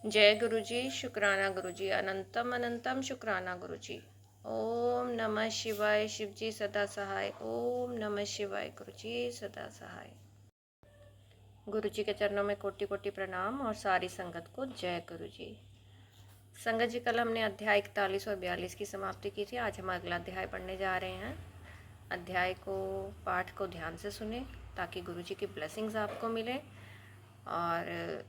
जय गुरु जी, शुक्राना गुरु जी, अनंतम अनंतम शुक्राना गुरु जी। ओम नमः शिवाय, शिव जी सदा सहाय। ओम नमः शिवाय, गुरु जी सदा सहाय। गुरु जी के चरणों में कोटि कोटि प्रणाम और सारी संगत को जय गुरु जी। संगत जी, कल हमने अध्याय 41 और 42 की समाप्ति की थी। आज हम अगला अध्याय पढ़ने जा रहे हैं। अध्याय को पाठ को ध्यान से सुने ताकि गुरु जी की ब्लेसिंग्स आपको मिले और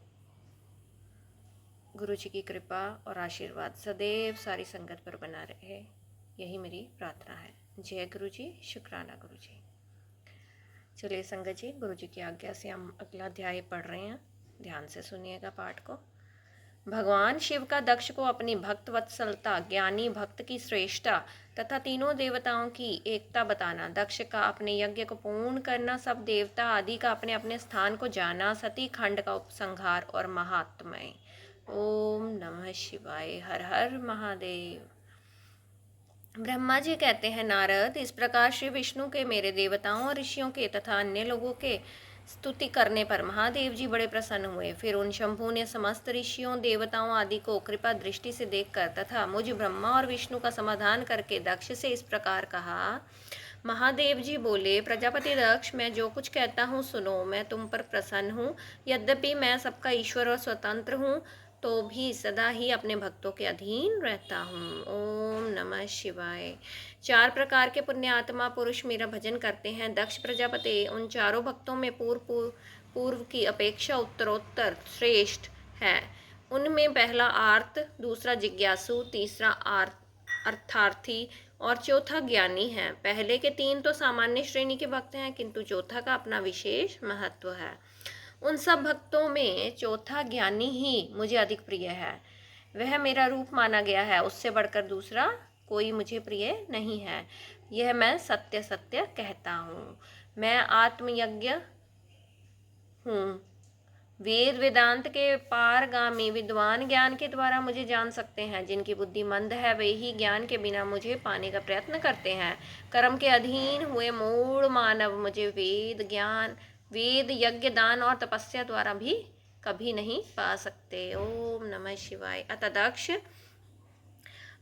गुरु जी की कृपा और आशीर्वाद सदैव सारी संगत पर बना रहे, यही मेरी प्रार्थना है। जय गुरु जी, शुक्राना गुरु जी। चलिए संगत जी, गुरु जी की आज्ञा से हम अगला अध्याय पढ़ रहे हैं। ध्यान से सुनिएगा पाठ को। भगवान शिव का दक्ष को अपनी भक्त वत्सलता, ज्ञानी भक्त की श्रेष्ठता तथा तीनों देवताओं की एकता बताना, दक्ष का अपने यज्ञ को पूर्ण करना, सब देवता आदि का अपने अपने स्थान को जाना, सती खंड का उपसंहार और महात्मय। ओम नमः शिवाय। हर हर महादेव। ब्रह्मा जी कहते हैं, नारद, इस प्रकार श्री विष्णु के, मेरे देवताओं और ऋषियों के तथा अन्य लोगों के स्तुति करने पर महादेव जी बड़े प्रसन्न हुए। फिर उन शंभु ने समस्त ऋषियों देवताओं आदि को कृपा दृष्टि से देखकर तथा मुझ ब्रह्मा और विष्णु का समाधान करके दक्ष से इस प्रकार कहा। महादेव जी बोले, प्रजापति दक्ष, मैं जो कुछ कहता हूँ सुनो। मैं तुम पर प्रसन्न हूँ। यद्यपि मैं सबका ईश्वर और स्वतंत्र हूँ, तो भी सदा ही अपने भक्तों के अधीन रहता हूँ। ओम नमः शिवाय। चार प्रकार के पुण्यात्मा पुरुष मेरा भजन करते हैं। दक्ष प्रजापति उन चारों भक्तों में पूर्व की अपेक्षा उत्तरोत्तर श्रेष्ठ है। उनमें पहला आर्त, दूसरा जिज्ञासु, तीसरा अर्थार्थी और चौथा ज्ञानी है। पहले के तीन तो सामान्य श्रेणी के भक्त हैं, किंतु चौथा का अपना विशेष महत्व है। उन सब भक्तों में चौथा ज्ञानी ही मुझे अधिक प्रिय है। वह मेरा रूप माना गया है, उससे बढ़कर दूसरा कोई मुझे प्रिय नहीं है। यह मैं सत्य सत्य कहता हूँ। मैं आत्मयज्ञ हूँ। वेद वेदांत के पारगामी विद्वान ज्ञान के द्वारा मुझे जान सकते हैं। जिनकी बुद्धि मंद है वे ही ज्ञान के बिना मुझे पाने का प्रयत्न करते हैं। कर्म के अधीन हुए मूढ़ मानव मुझे वेद यज्ञ दान और तपस्या द्वारा भी कभी नहीं पा सकते। ओम नमः शिवाय। अतः दक्ष,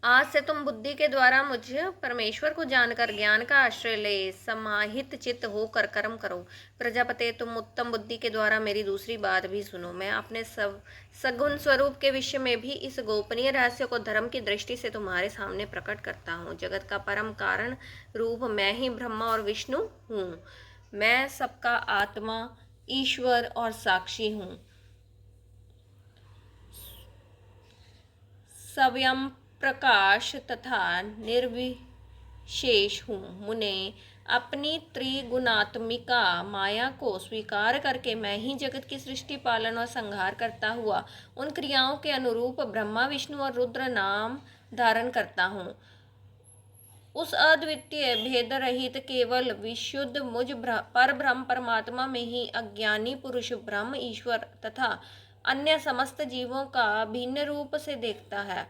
आज से तुम बुद्धि के द्वारा मुझ परमेश्वर को जानकर ज्ञान का आश्रय ले समाहित चित्त होकर कर्म करो। प्रजापते, तुम उत्तम बुद्धि के द्वारा मेरी दूसरी बात भी सुनो। मैं अपने सब सगुण स्वरूप के विषय में भी इस गोपनीय रहस्य को धर्म की दृष्टि से तुम्हारे सामने प्रकट करता हूँ। जगत का परम कारण रूप मैं ही ब्रह्मा और विष्णु हूँ। मैं सबका आत्मा, ईश्वर और साक्षी हूँ। स्वयं प्रकाश तथा निर्विशेष हूँ। मुने, अपनी त्रिगुणात्मिका माया को स्वीकार करके मैं ही जगत की सृष्टि, पालन और संहार करता हुआ उन क्रियाओं के अनुरूप ब्रह्मा विष्णु और रुद्र नाम धारण करता हूँ। उस अद्वितीय भेद रहित केवल विशुद्ध मुझ पर ब्रह्म परमात्मा में ही अज्ञानी पुरुष ब्रह्म ईश्वर तथा अन्य समस्त जीवों का भिन्न रूप से देखता है।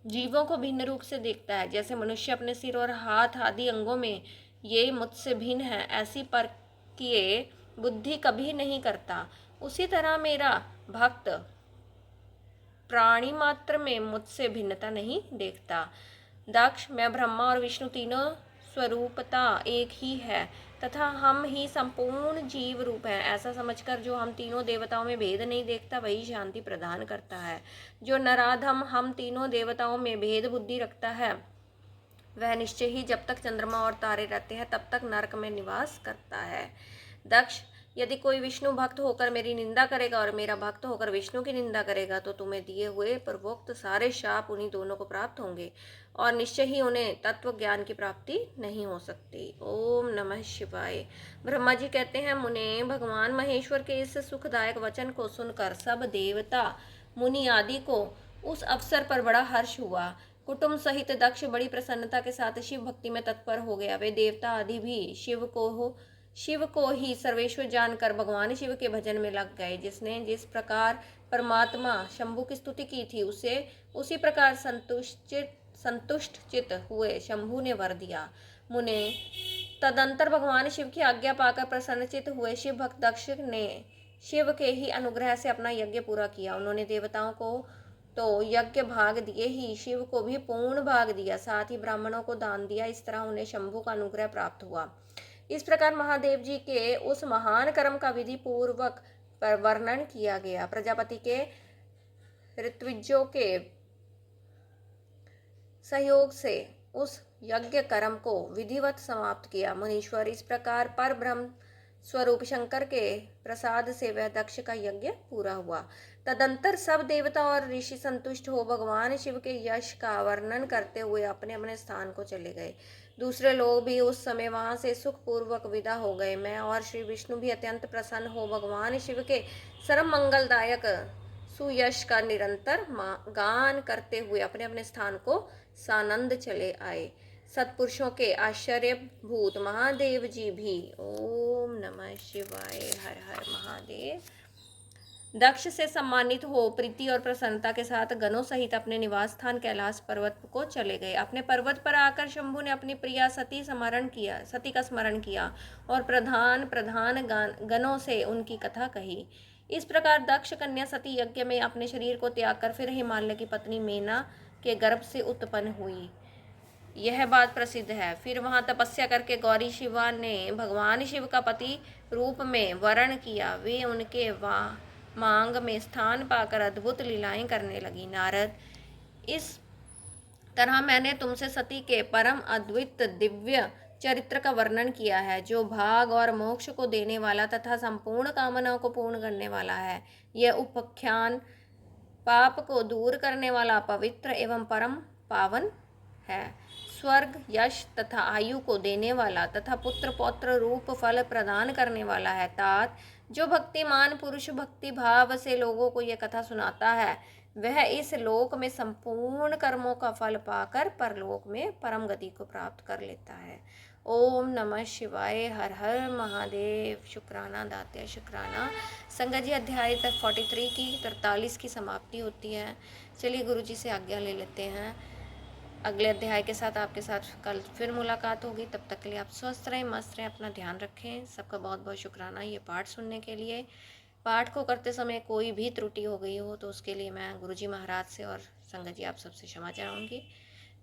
जीवों को भिन्न रूप से देखता है। जैसे मनुष्य अपने सिर और हाथ आदि अंगों में ये मुझसे भिन्न है, ऐसी परकीय बुद्धि कभी नहीं करता। उसी तरह मेरा भक्त प्राणी मात्र में मुझसे भिन्नता नहीं देखता। दक्ष, मैं ब्रह्मा और विष्णु तीनों स्वरूपता एक ही है तथा हम ही संपूर्ण जीव रूप है, ऐसा समझकर जो हम तीनों देवताओं में भेद नहीं देखता वही शांति प्रदान करता है। जो नराधम हम तीनों देवताओं में भेद बुद्धि रखता है वह निश्चय ही जब तक चंद्रमा और तारे रहते हैं तब तक नरक में निवास करता है। दक्ष, यदि कोई विष्णु भक्त होकर मेरी निंदा करेगा और मेरा भक्त होकर विष्णु की निंदा करेगा तो तुम्हें दिए हुए पूर्वोक्त सारे शाप उन्हीं दोनों को प्राप्त होंगे और निश्चय ही उन्हें तत्व ज्ञान की प्राप्ति नहीं हो सकती। ओम नमः शिवाय। ब्रह्मा जी कहते हैं, मुने, भगवान महेश्वर के इस सुखदायक वचन को सुनकर सब देवता मुनि आदि को उस अवसर पर बड़ा हर्ष हुआ। कुटुंब सहित दक्ष बड़ी प्रसन्नता के साथ शिव भक्ति में तत्पर हो गया। वे देवता आदि भी शिव को ही सर्वेश्वर जानकर भगवान शिव के भजन में लग गए। जिसने जिस प्रकार परमात्मा शंभु की स्तुति की थी उसे उसी प्रकार संतुष्ट चित हुए शंभु ने वर दिया। मुने, तदंतर भगवान शिव की आज्ञा पाकर प्रसन्नचित हुए शिव भक्त दक्ष ने शिव के ही अनुग्रह से अपना यज्ञ पूरा किया। उन्होंने देवताओं को तो यज्ञ भाग दिए ही, शिव को भी पूर्ण भाग दिया, साथ ही ब्राह्मणों को दान दिया। इस तरह उन्हें शंभु का अनुग्रह प्राप्त हुआ। इस प्रकार महादेव जी के उस महान कर्म का विधि पूर्वक वर्णन किया गया। प्रजापति के ऋत्विजों के सहयोग से उस यज्ञ कर्म को विधिवत समाप्त किया। मुनीश्वर इस प्रकार पर ब्रह्म स्वरूप शंकर के प्रसाद से वह दक्ष का यज्ञ पूरा हुआ। तदंतर सब देवता और ऋषि संतुष्ट हो भगवान शिव के यश का वर्णन करते हुए अपने अपने स्थान को चले गए। दूसरे लोग भी उस समय वहां से सुखपूर्वक विदा हो गए। मैं और श्री विष्णु भी अत्यंत प्रसन्न हो भगवान शिव के सर्व मंगलदायक सुयश का निरंतर गान करते हुए अपने अपने स्थान को सानंद चले आए। सत्पुरुषों के आश्चर्यभूत महादेव जी भी ओम नमः शिवाय हर हर महादेव दक्ष से सम्मानित हो प्रीति और प्रसन्नता के साथ गणों सहित अपने निवास स्थान कैलाश पर्वत को चले गए। अपने पर्वत पर आकर शंभु ने अपनी प्रिया सती का स्मरण किया और प्रधान गणों से उनकी कथा कही। इस प्रकार दक्ष कन्या सती यज्ञ में अपने शरीर को त्याग कर फिर हिमालय की पत्नी मेना के गर्भ से उत्पन्न हुई। यह बात प्रसिद्ध है। फिर वहां तपस्या करके गौरी शिवा ने भगवान शिव का पति रूप में वर्ण किया। वे उनके मांग में स्थान पाकर अद्भुत लीलाएं करने लगी। नारद, इस तरह मैंने तुमसे सती के परम अद्वित दिव्य चरित्र का वर्णन किया है, जो भाग और मोक्ष को देने वाला तथा संपूर्ण कामनाओं को पूर्ण करने वाला है। यह उपाख्यान पाप को दूर करने वाला, पवित्र एवं परम पावन है। स्वर्ग, यश तथा आयु को देने वाला तथा पुत्र पौत्र रूप फल प्रदान करने वाला है। तात, जो भक्तिमान पुरुष भक्ति भाव से लोगों को यह कथा सुनाता है, वह इस लोक में संपूर्ण कर्मों का फल पाकर परलोक में परम गति को प्राप्त कर लेता है। ओम नमः शिवाय हर हर महादेव। शुक्राना दात्या शुक्राना। संगत जी, अध्याय 43 की 43 की समाप्ति होती है। चलिए गुरु जी से आज्ञा ले लेते हैं। अगले अध्याय के साथ आपके साथ कल फिर मुलाकात होगी। तब तक के लिए आप स्वस्थ रहें, मस्त रहें, अपना ध्यान रखें। सबका बहुत बहुत शुक्राना ये पाठ सुनने के लिए। पाठ को करते समय कोई भी त्रुटि हो गई हो तो उसके लिए मैं गुरुजी महाराज से और संगत जी आप सबसे क्षमा चाहूँगी।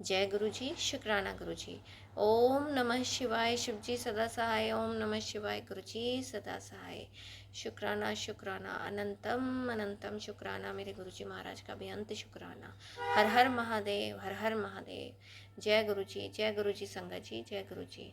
जय गुरु जी, शुक्राना गुरु जी। ओम नमः शिवाय। शिव जी सदा सहाय। ओम नमः शिवाय। गुरु जी सदा सहाय। शुक्राना शुक्राना अनंतम अनंतम शुक्राना। मेरे गुरु जी महाराज का भी अंत शुक्राना। हर हर महादेव, हर हर महादेव। जय गुरु जी, जय गुरु जी संगत जी, जय गुरु जी।